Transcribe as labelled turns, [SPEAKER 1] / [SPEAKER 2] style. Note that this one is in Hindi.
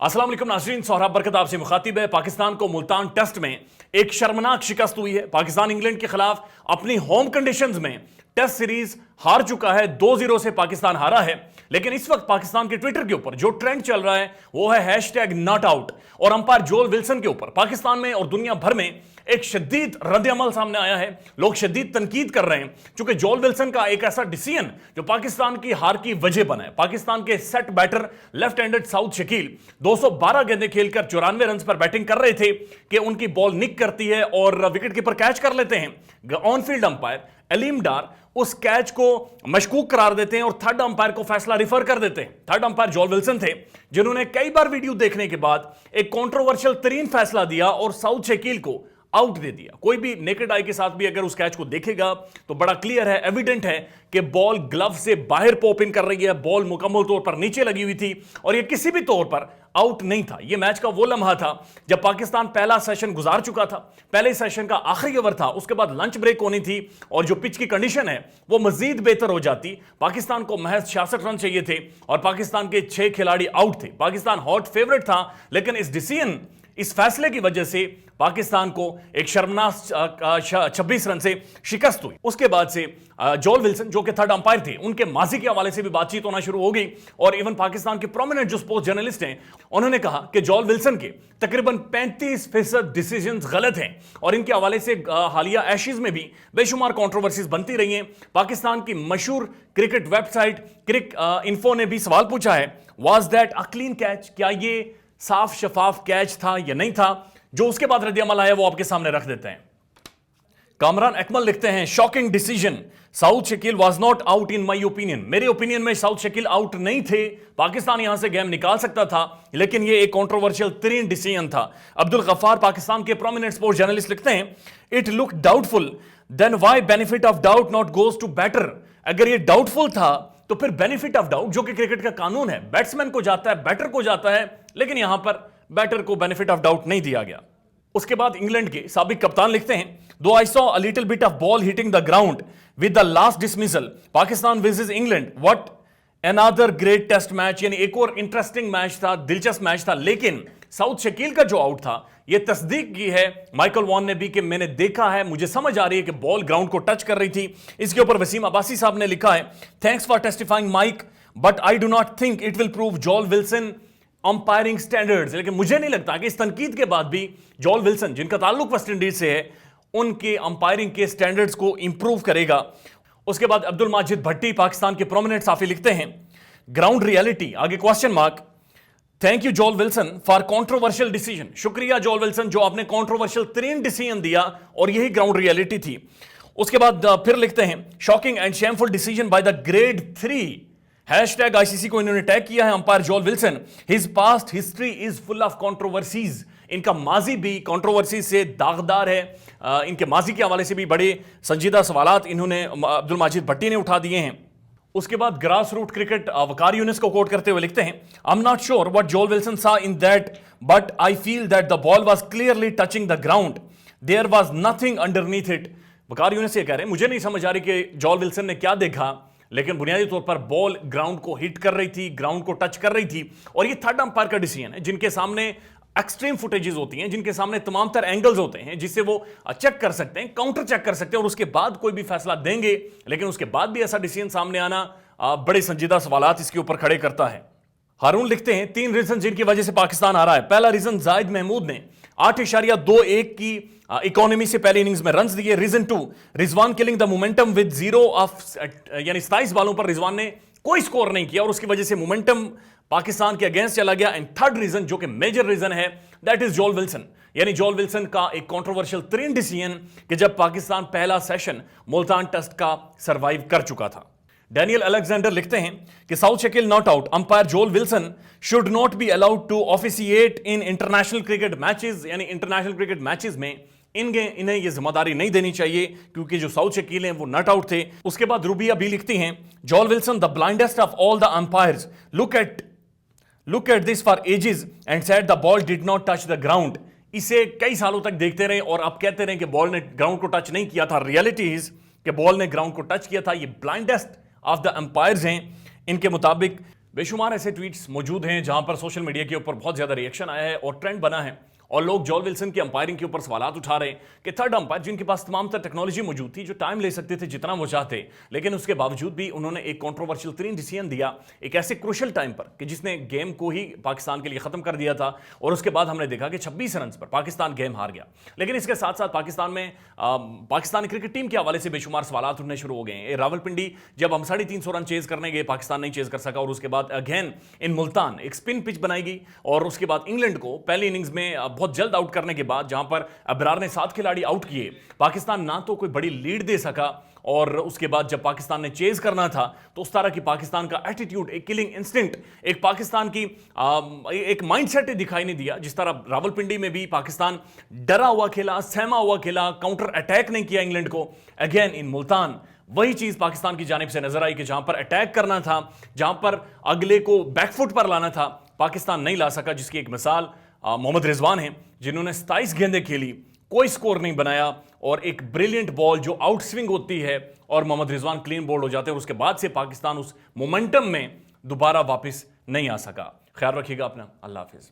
[SPEAKER 1] अस्सलाम वालेकुम नाज़रीन, सोहराब बरकत आपसे मुखातिब है। पाकिस्तान को मुल्तान टेस्ट में एक शर्मनाक शिकस्त हुई है। पाकिस्तान इंग्लैंड के खिलाफ अपनी होम कंडीशंस में टेस्ट सीरीज हार चुका है। 2-0 से पाकिस्तान हारा है। लेकिन इस वक्त पाकिस्तान के ट्विटर के ऊपर जो ट्रेंड चल रहा है वो है हैशटैग नॉट आउट और अंपायर जोल विल्सन के ऊपर पाकिस्तान में और दुनिया भर में एक शदीद रद्द-ए-अमल सामने आया है। लोग शदीद तनकीद कर रहे हैं क्योंकि जोल विल्सन का एक ऐसा डिसीजन जो पाकिस्तान की हार की वजह बना है। पाकिस्तान के set batter left handed Saud Shakeel 212 गेंदें खेलकर 94 रन पर बैटिंग कर रहे थे कि उनकी बॉल निक करती है और विकेट कीपर कैच कर लेते हैं। ऑन फील्ड अंपायर अलीम डार उस कैच को मशकूक करार देते हैं और थर्ड अंपायर को फैसला रिफर कर देते हैं। थर्ड अंपायर जोल विल्सन थे जिन्होंने कई बार वीडियो देखने के बाद एक कंट्रोवर्शियल तरीन फैसला दिया और साउथ शकील को आउट दे दिया। कोई भी नेकेड आई के साथ भी अगर उस कैच को देखेगा तो बड़ा क्लियर है, एविडेंट है कि बॉल ग्लव से बाहर पॉप इन कर रही है। बॉल मुकम्मल तौर पर नीचे लगी हुई थी और यह किसी भी तौर पर आउट नहीं था। यह मैच का वो लम्हा था जब पाकिस्तान पहला सेशन गुजार चुका था। पहले सेशन का आखिरी ओवर था, उसके बाद लंच ब्रेक होनी थी और जो पिच की कंडीशन है वो मजीद बेहतर हो जाती। पाकिस्तान को महज 66 रन चाहिए थे और पाकिस्तान के 6 खिलाड़ी आउट थे। पाकिस्तान हॉट फेवरेट था, लेकिन इस डिसीजन, इस फैसले की वजह से पाकिस्तान को एक शर्मनाक 26 रन से शिकस्त हुई। उसके बाद से जोल विल्सन जो कि थर्ड अंपायर थे, उनके माजी के हवाले से भी बातचीत होना शुरू हो गई और इवन पाकिस्तान के प्रोमिनेंट जो स्पोर्ट्स जर्नलिस्ट हैं उन्होंने कहा कि जोल विल्सन के तकरीबन 35% डिसीजंस गलत हैं और इनके हवाले से हालिया एशेज में भी बेशुमार कंट्रोवर्सीज बनती रही हैं। पाकिस्तान की मशहूर क्रिकेट वेबसाइट क्रिक इन्फो ने भी सवाल पूछा है, was that a clean catch? क्या ये साफ शफाफ कैच था या नहीं था? जो उसके बाद रद्द-ए-अमल आया वो आपके सामने रख देते हैं। कामरान अकमल लिखते हैं, shocking decision, south Shakeel was not out in my opinion. मेरे ओपिनियन में साउथ शकील आउट नहीं थे। पाकिस्तान यहां से गेम निकाल सकता था, लेकिन ये एक कंट्रोवर्शियल तरीन डिसीजन था। अब्दुल गफ्फार पाकिस्तान के प्रोमिनेंट स्पोर्ट्स जर्नलिस्ट लिखते हैं, it look doubtful, then why benefit of doubt not goes to batter. अगर ये डाउटफुल था तो फिर बेनिफिट ऑफ डाउट जो कि क्रिकेट का कानून है, बैट्समैन को जाता है, बैटर को जाता है, लेकिन यहां पर बैटर को बेनिफिट ऑफ डाउट नहीं दिया गया। उसके बाद इंग्लैंड के साबिक कप्तान लिखते हैं, though I saw a little bit of ball hitting the ground with the last dismissal, Pakistan versus England, what another great test match. यानी एक और इंटरेस्टिंग मैच था, दिलचस्प मैच था। लेकिन साउथ शकील का जो आउट था यह तस्दीक की है माइकल वॉन ने भी कि मैंने देखा है, मुझे समझ आ रही है कि बॉल ग्राउंड को टच कर रही थी। इसके ऊपर वसीम अब्बासी साहब ने लिखा है, thanks for testifying Mike, but I do not think it will prove Joel Wilson umpiring standards. लेकिन मुझे नहीं लगता कि इस तनकीद के बाद भी जोल विल्सन, जिनका ताल्लुक वेस्ट इंडीज से है, उनके अंपायरिंग के स्टैंडर्ड्स को इंप्रूव करेगा। उसके बाद अब्दुल माजिद भट्टी पाकिस्तान के प्रोमिनेंट साफी लिखते हैं, ग्राउंड रियलिटी, आगे क्वेश्चन मार्क, थैंक यू जोल विल्सन फॉर कंट्रोवर्शियल डिसीजन। शुक्रिया जोल विल्सन जो आपने कंट्रोवर्शियल तरीन डिसीजन दिया और यही ग्राउंड रियलिटी थी। उसके बाद फिर लिखते हैं, shocking and shameful decision by the grade 3, hashtag ICC को इन्होंने टैग किया है umpire Joel Wilson, his past history is full of controversies. इनका माजी भी कंट्रोवर्सी से दागदार है। इनके माजी के हवाले से भी बड़े संजीदा सवालात इन्होंने अब्दुल माजिद भट्टी ने उठा दिए हैं। उसके बाद grass root cricket Waqar Younis को कोट करते हुए लिखते हैं, I am not sure what Joel Wilson saw in that, but I feel that the ball was clearly touching the ground, there was nothing underneath it. Waqar Younis ये कह रहे हैं, मुझे नहीं समझ आ रही कि जोल विल्सन ने क्या देखा, लेकिन बुनियादी तौर पर बॉल ग्राउंड को हिट कर रही थी, ग्राउंड को टच कर रही थी। और ये थर्ड अंपायर का डिसीजन है, जिनके सामने एक्सट्रीम फुटेजेस होती हैं, जिनके सामने तमाम तर एंगल्स होते हैं, जिससे वो चेक कर सकते हैं, काउंटर चेक कर सकते हैं और उसके बाद कोई भी फैसला देंगे। लेकिन उसके बाद भी ऐसा डिसीजन सामने आना बड़े संजीदा सवालात इसके ऊपर खड़े करता है। हारून लिखते हैं, 3 रीजन जिनकी वजह से पाकिस्तान आ रहा है। पहला रीजन, जाहिद महमूद ने 8.21 की इकोनॉमी से पहले इनिंग्स में रन्स दिए। Reason 2, Rizwan killing the momentum with 0 off, यानी 27 बालों पर रिजवान ने कोई स्कोर नहीं किया और उसकी वजह से मोमेंटम पाकिस्तान के अगेंस्ट चला गया। एंड थर्ड रीजन जो कि मेजर रीजन है, दैट इज जोल विल्सन, यानी जोल विल्सन का एक कंट्रोवर्शियल तरीन डिसीजन कि जब पाकिस्तान पहला सेशन मुल्तान टेस्ट का सर्वाइव कर चुका था। डैनियल अलेक्जेंडर लिखते हैं कि Saud Shakeel not out, umpire Joel Wilson should not be allowed to officiate in international cricket matches. यानी इंटरनेशनल क्रिकेट मैचेस में इन्हें ये जिम्मेदारी नहीं देनी चाहिए क्योंकि जो साउथ शकील हैं वो नॉट आउट थे। उसके बाद रूबिया भी लिखती हैं, जोल Wilson the blindest of all the umpires, look at this for ages and said the ball did not touch the ground. इसे कई सालों तक देखते रहे और आप कहते रहे कि बॉल ने ग्राउंड को टच नहीं किया था। रियलिटी इज कि बॉल ने ग्राउंड को टच किया था। ये ब्लाइंडेस्ट ऑफ द अंपायर्स हैं। इनके मुताबिक बेशुमार ऐसे ट्वीट्स मौजूद हैं जहां पर सोशल मीडिया के ऊपर बहुत ज्यादा रिएक्शन आया है और ट्रेंड बना है और लोग जॉल विल्सन की अंपायरिंग के ऊपर सवालात उठा रहे हैं कि थर्ड अंपायर जिनके पास तमाम तर टेक्नोलॉजी मौजूद थी, जो टाइम ले सकते थे जितना वो चाहते, लेकिन उसके बावजूद भी उन्होंने एक कंट्रोवर्शियल तरीन डिसीजन दिया एक ऐसे क्रूशल टाइम पर कि जिसने गेम को ही पाकिस्तान के लिए खत्म कर दिया था। और उसके बाद हमने देखा कि 26 रन पर पाकिस्तान गेम हार गया। लेकिन इसके साथ साथ पाकिस्तान में पाकिस्तानी क्रिकेट टीम के हवाले से बेशुमार सवालात उठने शुरू हो गए हैं। रावलपिंडी जब हम 350 रन चेज करने गए, पाकिस्तान नहीं चेज कर सका और उसके बाद अगेन इन मुल्तान एक स्पिन पिच बनाई गई और उसके बाद इंग्लैंड को पहली इनिंग्स में बहुत जल्द आउट करने के बाद जहां पर अबरार ने 7 खिलाड़ी आउट किए, पाकिस्तान ना तो कोई बड़ी लीड दे सका और उसके बाद जब पाकिस्तान ने चेज करना था तो उस तरह की पाकिस्तान का एटीट्यूड, एक किलिंग इंस्टिंक्ट, एक पाकिस्तान की एक माइंडसेट दिखाई नहीं दिया। जिस तरह रावलपिंडी में भी पाकिस्तान डरा हुआ खेला, सहमा हुआ खेला, काउंटर अटैक नहीं किया इंग्लैंड को। अगेन इन मुल्तान वही चीज पाकिस्तान की जानिब से नजर आई कि जहां पर अटैक करना था, जहां पर अगले को बैकफुट पर लाना था, पाकिस्तान नहीं ला सका। जिसकी एक मिसाल मोहम्मद रिजवान है जिन्होंने 27 गेंदें खेली, कोई स्कोर नहीं बनाया और एक ब्रिलियंट बॉल जो आउट स्विंग होती है और मोहम्मद रिजवान क्लीन बोल्ड हो जाते हैं और उसके बाद से पाकिस्तान उस मोमेंटम में दोबारा वापस नहीं आ सका। ख्याल रखिएगा अपना। अल्लाह हाफिज।